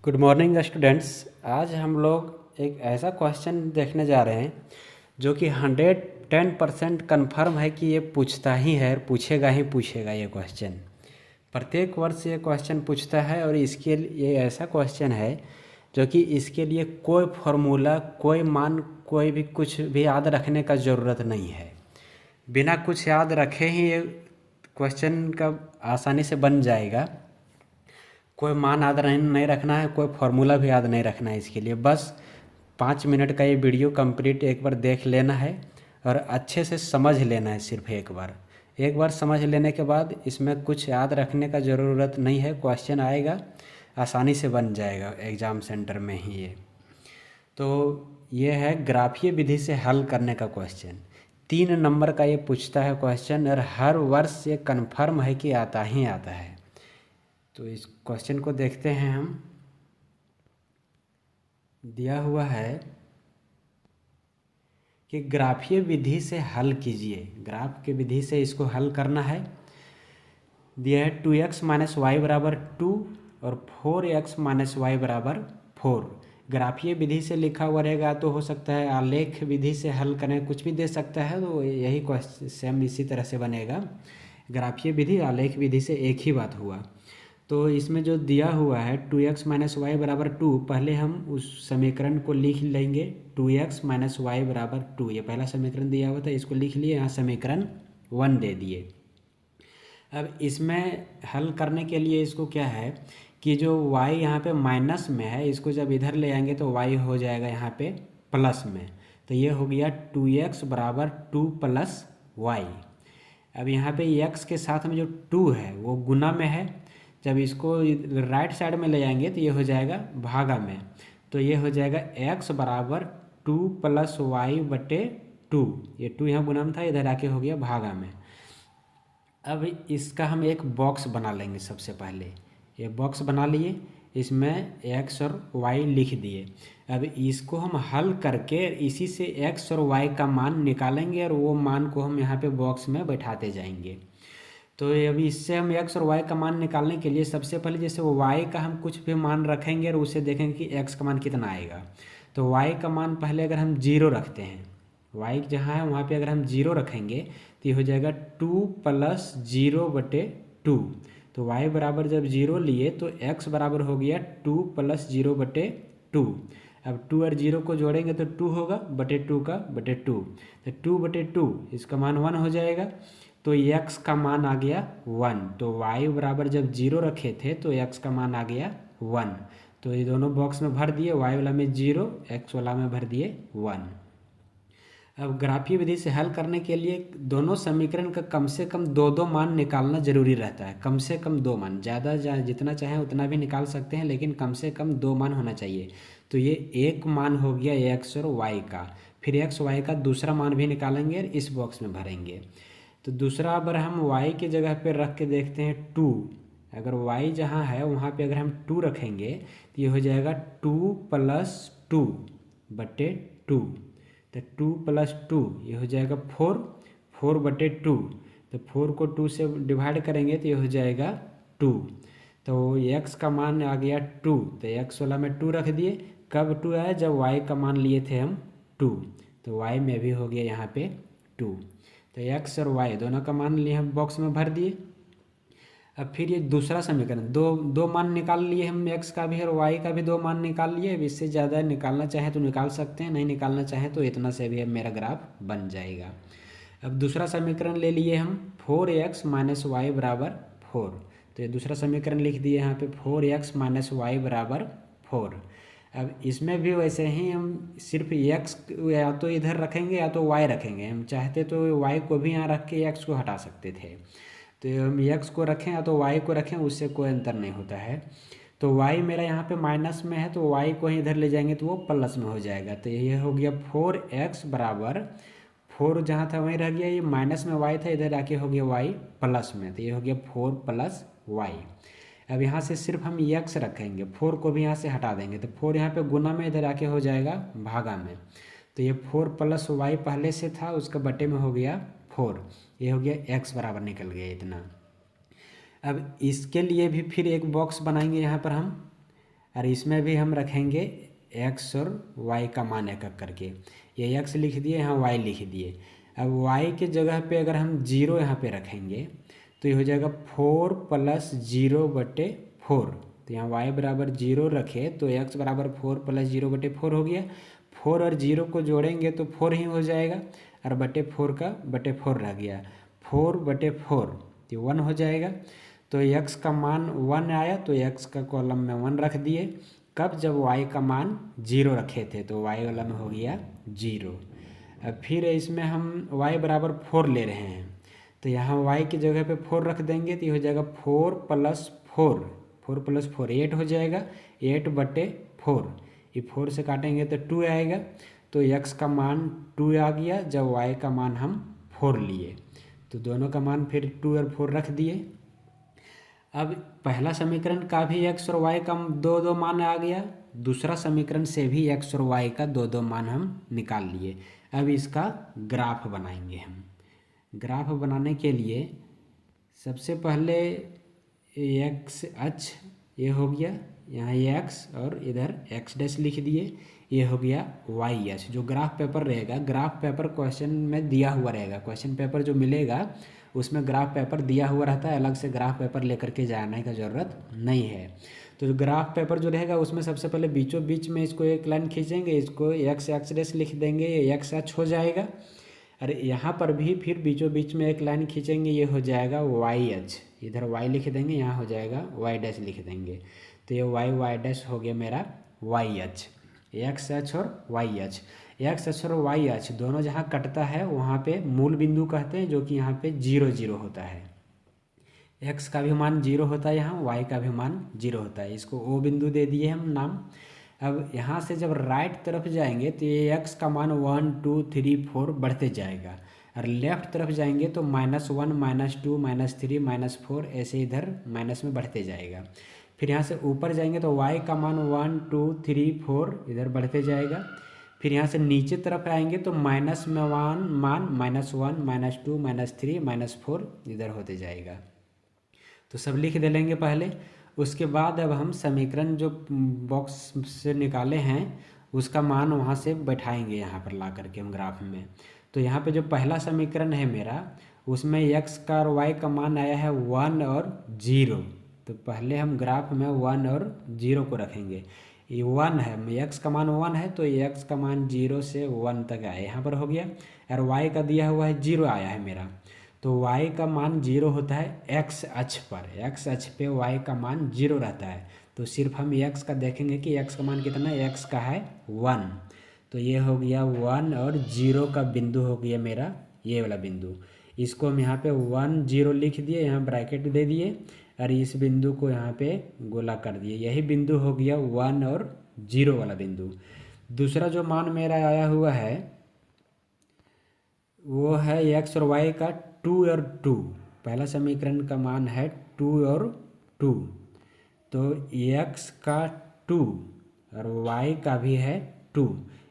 Good morning students. आज हम लोग एक ऐसा क्वेश्चन देखने जा रहे हैं जो कि 110% कन्फर्म है कि ये पूछता ही है, पूछेगा ही पूछेगा। ये क्वेश्चन प्रत्येक वर्ष ये क्वेश्चन पूछता है और इसके लिए ये ऐसा क्वेश्चन है जो कि इसके लिए कोई फार्मूला, कोई मान, कोई भी कुछ भी याद रखने का ज़रूरत नहीं है। बिना कुछ याद रखे ही ये क्वेश्चन का आसानी से बन जाएगा। कोई मान याद नहीं रखना है, कोई फार्मूला भी याद नहीं रखना है। इसके लिए बस 5 मिनट का ये वीडियो कंप्लीट एक बार देख लेना है और अच्छे से समझ लेना है। सिर्फ एक बार समझ लेने के बाद इसमें कुछ याद रखने का ज़रूरत नहीं है। क्वेश्चन आएगा, आसानी से बन जाएगा एग्ज़ाम सेंटर में ही। तो ये है ग्राफीय विधि से हल करने का क्वेश्चन। 3 नंबर का ये पूछता है क्वेश्चन और हर वर्ष ये कन्फर्म है कि आता ही आता है। तो इस क्वेश्चन को देखते हैं हम। दिया हुआ है कि ग्राफीय विधि से हल कीजिए। ग्राफ के विधि से इसको हल करना है। दिया है 2x - y बराबर 2 और 4x - y बराबर 4। ग्राफीय विधि से लिखा हुआ रहेगा तो हो सकता है आलेख विधि से हल करें, कुछ भी दे सकता है। तो यही क्वेश्चन सेम इसी तरह से बनेगा। ग्राफीय विधि, आलेख विधि से एक ही बात हुआ। तो इसमें जो दिया हुआ है 2x - y बराबर 2, पहले हम उस समीकरण को लिख लेंगे। 2x - y बराबर 2, ये पहला समीकरण दिया हुआ था, इसको लिख लिए। यहाँ समीकरण 1 दे दिए। अब इसमें हल करने के लिए इसको क्या है कि जो y यहाँ पे माइनस में है, इसको जब इधर ले आएंगे तो y हो जाएगा यहाँ पे प्लस में। तो ये हो गया 2x बराबर 2 + y। अब यहाँ पे x के साथ में जो 2 है वो गुना में है। जब इसको राइट साइड में ले जाएंगे तो ये हो जाएगा भागा में। तो ये हो जाएगा x बराबर 2 + y बटे 2। ये 2 यहाँ गुना में था, इधर आके हो गया भागा में। अब इसका हम एक बॉक्स बना लेंगे। सबसे पहले ये बॉक्स बना लिए, इसमें x और y लिख दिए। अब इसको हम हल करके इसी से x और y का मान निकालेंगे और वो मान को हम यहाँ पे बॉक्स में बैठाते जाएंगे। तो अभी इससे हम x और y का मान निकालने के लिए सबसे पहले जैसे y का हम कुछ भी मान रखेंगे और उसे देखेंगे कि x का मान कितना आएगा। तो y का मान पहले अगर हम 0 रखते हैं, y जहाँ है वहाँ पे अगर हम 0 रखेंगे तो ये हो जाएगा 2 + 0 बटे 2। तो y बराबर जब 0 लिए तो x बराबर हो गया 2 + 0 बटे 2। अब 2 और 0 को जोड़ेंगे तो 2 होगा, बटे 2 का बटे 2। तो 2 बटे 2, इसका मान 1 हो जाएगा। तो x का मान आ गया 1। तो y बराबर जब 0 रखे थे तो x का मान आ गया 1। तो ये दोनों बॉक्स में भर दिए, y वाला में 0, x वाला में भर दिए 1। अब ग्राफीय विधि से हल करने के लिए दोनों समीकरण का कम से कम 2-2 मान निकालना जरूरी रहता है। कम से कम 2 मान, ज़्यादा जितना चाहें उतना भी निकाल सकते हैं, लेकिन कम से कम 2 मान होना चाहिए। तो ये एक मान हो गया x और y का। फिर x y का दूसरा मान भी निकालेंगे और इस बॉक्स में भरेंगे। तो दूसरा अगर हम y की जगह पर रख के देखते हैं 2। अगर y जहाँ है वहाँ पे अगर हम 2 रखेंगे तो ये हो जाएगा 2 + 2 बटे 2। तो 2 + 2 ये हो जाएगा 4, 4 बटे 2। तो 4 को 2 से डिवाइड करेंगे तो ये हो जाएगा 2। तो x का मान आ गया 2। तो x वाला में 2 रख दिए। कब 2 आया? जब y का मान लिए थे हम 2। तो y में भी हो गया यहाँ पे 2। तो x और y दोनों का मान लिए हम बॉक्स में भर दिए। अब फिर ये दूसरा समीकरण, दो मान निकाल लिए हम, x का भी और y का भी 2 मान निकाल लिए। अब इससे ज़्यादा निकालना चाहे तो निकाल सकते हैं, नहीं निकालना चाहे तो इतना से भी अब मेरा ग्राफ बन जाएगा। अब दूसरा समीकरण ले लिए हम 4x - y बराबर 4। तो ये दूसरा समीकरण लिख दिए यहाँ पे 4x - y बराबर 4। अब इसमें भी वैसे ही हम सिर्फ x या तो इधर रखेंगे या तो y रखेंगे। हम चाहते तो y को भी यहाँ रख के x को हटा सकते थे। तो हम x को रखें या तो y को रखें, उससे कोई अंतर नहीं होता है। तो y मेरा यहाँ पे माइनस में है तो y को ही इधर ले जाएंगे तो वो प्लस में हो जाएगा। तो ये हो गया 4x बराबर 4, जहाँ था वहीं रह गया, ये माइनस में y था, इधर आके हो गया y प्लस में। तो ये हो गया 4 + y। अब यहाँ से सिर्फ हम x रखेंगे, 4 को भी यहाँ से हटा देंगे। तो 4 यहाँ पे गुना में, इधर आके हो जाएगा भागा में। तो ये 4 + y पहले से था, उसका बटे में हो गया 4। ये हो गया x बराबर निकल गया इतना। अब इसके लिए भी फिर एक बॉक्स बनाएंगे यहाँ पर हम। और इसमें भी हम रखेंगे एक्स और वाई का मान एक एक करके। ये एक्स लिख दिए, यहाँ वाई लिख दिए। अब वाई के जगह पे अगर हम जीरो यहाँ पे रखेंगे तो ये हो जाएगा 4 + 0/4। तो यहाँ y बराबर 0 रखे तो x बराबर 4 + 0/4 हो गया। 4 और 0 को जोड़ेंगे तो 4 ही हो जाएगा, और /4 का /4 रह गया। 4/4 तो 1 हो जाएगा। तो x का मान 1 आया तो x का कॉलम में 1 रख दिए। कब? जब y का मान 0 रखे थे तो y वाला में हो गया 0। अब फिर इसमें हम y बराबर 4 ले रहे हैं तो यहाँ y की जगह पे 4 रख देंगे तो ये हो जाएगा 4 + 4, 4 + 4 8 हो जाएगा। 8/4, ये 4 से काटेंगे तो 2 आएगा। तो x का मान 2 आ गया जब y का मान हम 4 लिए। तो दोनों का मान फिर 2 और 4 रख दिए। अब पहला समीकरण का भी x और y का दो दो मान आ गया, दूसरा समीकरण से भी x और y का दो दो मान हम निकाल लिए। अब इसका ग्राफ बनाएंगे हम। ग्राफ बनाने के लिए सबसे पहले x अक्ष ये हो गया, यहाँ x और इधर x' लिख दिए। ये हो गया y अक्ष। जो ग्राफ पेपर रहेगा, ग्राफ पेपर क्वेश्चन में दिया हुआ रहेगा, क्वेश्चन पेपर जो मिलेगा उसमें ग्राफ पेपर दिया हुआ रहता है, अलग से ग्राफ पेपर लेकर के जाने का ज़रूरत नहीं है। तो जो ग्राफ पेपर जो रहेगा उसमें सबसे पहले बीचों बीच में इसको एक लाइन खींचेंगे, इसको x लिख देंगे, ये x अक्ष हो जाएगा। अरे यहाँ पर भी फिर बीचों बीच में एक लाइन खींचेंगे, ये हो जाएगा y अक्ष। इधर y लिख देंगे, यहाँ हो जाएगा y' लिख देंगे। तो ये y' हो गया मेरा y अक्ष। x अक्ष और y अक्ष, x अक्ष और y अक्ष दोनों जहाँ कटता है वहाँ पे मूल बिंदु कहते हैं, जो कि यहाँ पे 0 0 होता है। x का भी मान 0 होता है, यहाँ y का भी मान 0 होता है। इसको O बिंदु दे दिए हम नाम। अब यहाँ से जब राइट तरफ जाएंगे तो ये x का मान 1 2 3 4 बढ़ते जाएगा, और लेफ्ट तरफ जाएंगे तो -1 -2 -3 -4 ऐसे इधर माइनस में बढ़ते जाएगा। फिर यहाँ से ऊपर जाएंगे तो y का मान 1 2 3 4 इधर बढ़ते जाएगा। फिर यहाँ से नीचे तरफ आएंगे तो -1 मान -1 -2 -3 -4 इधर होते जाएगा। तो सब लिख दे लेंगे पहले। उसके बाद अब हम समीकरण जो बॉक्स से निकाले हैं उसका मान वहाँ से बैठाएंगे यहाँ पर ला करके हम ग्राफ में। तो यहाँ पे जो पहला समीकरण है मेरा, उसमें x का और y का मान आया है 1 और 0। तो पहले हम ग्राफ में 1 और 0 को रखेंगे। ये 1 है, x का मान 1 है तो x का मान 0 से 1 तक आया, यहाँ पर हो गया। और y का दिया हुआ है 0 आया है मेरा, तो y का मान 0 होता है x अक्ष पर। x अक्ष पे y का मान 0 रहता है। तो सिर्फ हम x का देखेंगे कि x का मान कितना है, x का है 1। तो ये हो गया 1 और 0 का बिंदु हो गया मेरा ये वाला बिंदु। इसको हम यहाँ पे 1 0 लिख दिए, यहाँ ब्रैकेट दे दिए, और इस बिंदु को यहाँ पे गोला कर दिए। यही बिंदु हो गया 1 और 0 वाला बिंदु। दूसरा जो मान मेरा आया हुआ है वो है x और y का 2 और 2। पहला समीकरण का मान है 2 और 2। तो x का 2 और y का भी है 2।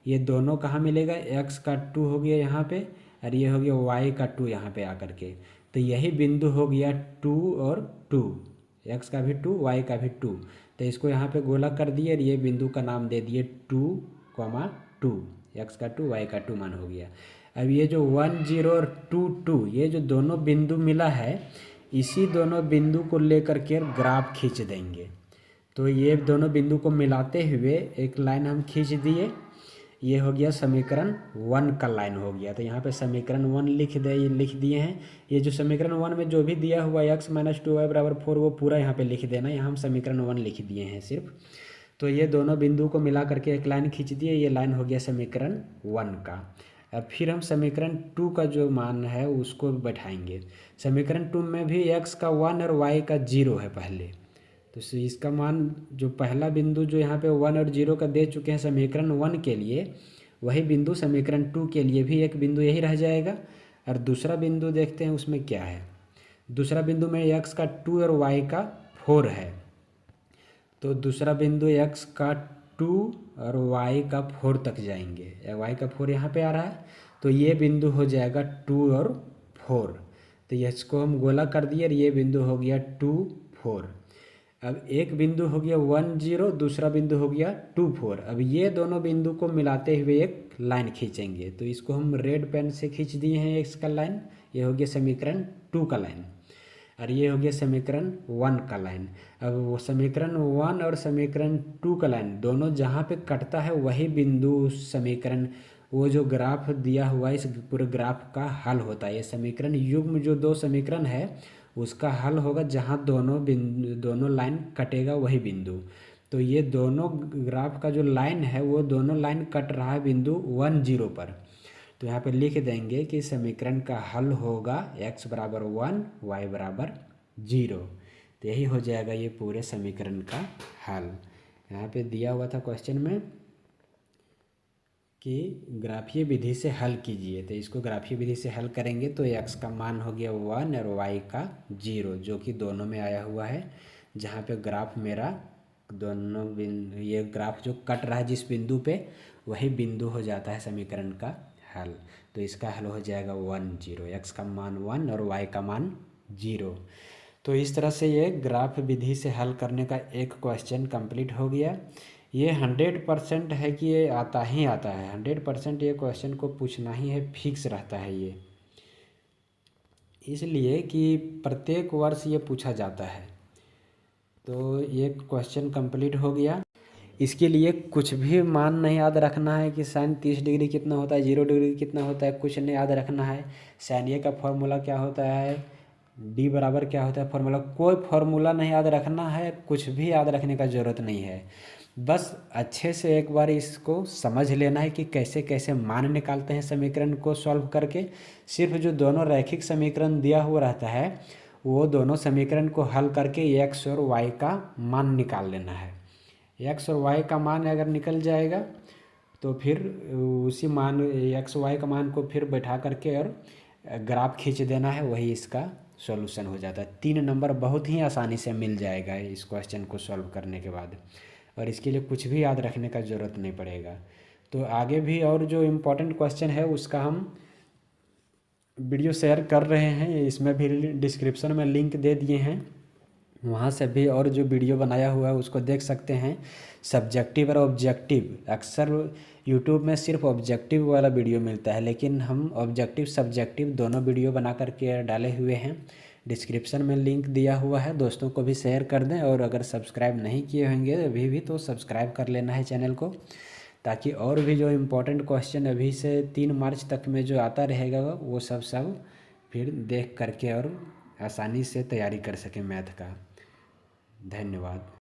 ये दोनों कहाँ मिलेगा, x का 2 हो गया यहाँ पे, और ये हो गया y का 2 यहाँ पे आकर के। तो यही बिंदु हो गया 2 और 2, x का भी 2 y का भी 2। तो इसको यहाँ पे गोला कर दिए और ये बिंदु का नाम दे दिए 2, 2, x का 2 y का 2 मान हो गया। अब ये जो 1 0 और 2 2 ये जो दोनों बिंदु मिला है, इसी दोनों बिंदु को लेकर के ग्राफ खींच देंगे। तो ये दोनों बिंदु को मिलाते हुए एक लाइन हम खींच दिए। ये हो गया समीकरण 1 का लाइन हो गया। तो यहाँ पे समीकरण 1 लिख दिए हैं। ये जो समीकरण 1 में जो भी दिया हुआ x - 2y = 4 वो पूरा यहाँ पे लिख देना। यहाँ हम समीकरण 1 लिख दिए हैं सिर्फ। तो ये दोनों बिंदु को मिला करके एक लाइन खींच दिए, ये लाइन हो गया समीकरण 1 का। अब फिर हम समीकरण 2 का जो मान है उसको बैठाएंगे। समीकरण 2 में भी x का 1 और y का 0 है पहले। तो इसका मान जो पहला बिंदु जो यहाँ पे 1 और 0 का दे चुके हैं समीकरण 1 के लिए, वही बिंदु समीकरण 2 के लिए भी एक बिंदु यही रह जाएगा। और दूसरा बिंदु देखते हैं उसमें क्या है। दूसरा बिंदु में x का 2 और y का 4 है। तो दूसरा बिंदु x का 2 और y का 4 तक जाएंगे, y का 4 यहाँ पे आ रहा है। तो ये बिंदु हो जाएगा 2 और 4। तो इसको हम गोला कर दिए और ये बिंदु हो गया 2 4। अब एक बिंदु हो गया 1 0, दूसरा बिंदु हो गया 2 4। अब ये दोनों बिंदु को मिलाते हुए एक लाइन खींचेंगे, तो इसको हम रेड पेन से खींच दिए हैं इसका लाइन। ये हो गया समीकरण 2 का लाइन, और ये हो गया समीकरण 1 का लाइन। अब वो समीकरण 1 और समीकरण 2 का लाइन दोनों जहाँ पे कटता है वही बिंदु समीकरण, वो जो ग्राफ दिया हुआ है इस पूरे ग्राफ का हल होता है। ये समीकरण युग्म जो दो समीकरण है उसका हल होगा जहाँ दोनों लाइन कटेगा वही बिंदु। तो ये दोनों ग्राफ का जो लाइन है वो दोनों लाइन कट रहा है बिंदु 1 0 पर। तो यहाँ पे लिख देंगे कि समीकरण का हल होगा x बराबर 1 y बराबर 0। तो यही हो जाएगा ये पूरे समीकरण का हल। यहाँ पे दिया हुआ था क्वेश्चन में कि ग्राफीय विधि से हल कीजिए, तो इसको ग्राफीय विधि से हल करेंगे तो x का मान हो गया 1 और y का 0, जो कि दोनों में आया हुआ है। जहाँ पे ग्राफ मेरा दोनों ये ग्राफ जो कट रहा है जिस बिंदु पे वही बिंदु हो जाता है समीकरण का हल। तो इसका हल हो जाएगा 1 0, x का मान 1 और y का मान 0। तो इस तरह से ये ग्राफ विधि से हल करने का एक क्वेश्चन कंप्लीट हो गया। ये 100% है कि ये आता ही आता है, 100% ये क्वेश्चन को पूछना ही है, फिक्स रहता है ये, इसलिए कि प्रत्येक वर्ष ये पूछा जाता है। तो ये क्वेश्चन कंप्लीट हो गया। इसके लिए कुछ भी मान नहीं याद रखना है कि साइन 30 डिग्री कितना होता है, 0 डिग्री कितना होता है, कुछ नहीं याद रखना है। साइन ए का फॉर्मूला क्या होता है, डी बराबर क्या होता है फॉर्मूला, कोई फॉर्मूला नहीं याद रखना है, कुछ भी याद रखने का ज़रूरत नहीं है। बस अच्छे से एक बार इसको समझ लेना है कि कैसे कैसे मान निकालते हैं समीकरण को सॉल्व करके। सिर्फ जो दोनों रैखिक समीकरण दिया हुआ रहता है वो दोनों समीकरण को हल करके x और y का मान निकाल लेना है। x और y का मान अगर निकल जाएगा तो फिर उसी मान x y का मान को फिर बैठा करके और ग्राफ खींच देना है, वही इसका सॉल्यूशन हो जाता है। 3 नंबर बहुत ही आसानी से मिल जाएगा इस क्वेश्चन को सॉल्व करने के बाद, और इसके लिए कुछ भी याद रखने का ज़रूरत नहीं पड़ेगा। तो आगे भी और जो इम्पोर्टेंट क्वेश्चन है उसका हम वीडियो शेयर कर रहे हैं, इसमें भी डिस्क्रिप्शन में लिंक दे दिए हैं, वहाँ से भी और जो वीडियो बनाया हुआ है उसको देख सकते हैं। सब्जेक्टिव और ऑब्जेक्टिव, अक्सर यूट्यूब में सिर्फ ऑब्जेक्टिव वाला वीडियो मिलता है, लेकिन हम ऑब्जेक्टिव सब्जेक्टिव दोनों वीडियो बना करके डाले हुए हैं। डिस्क्रिप्शन में लिंक दिया हुआ है, दोस्तों को भी शेयर कर दें। और अगर सब्सक्राइब नहीं किए होंगे अभी भी तो सब्सक्राइब कर लेना है चैनल को, ताकि और भी जो इम्पोर्टेंट क्वेश्चन अभी से 3 मार्च तक में जो आता रहेगा वो सब फिर देख करके और आसानी से तैयारी कर सकें मैथ का। धन्यवाद।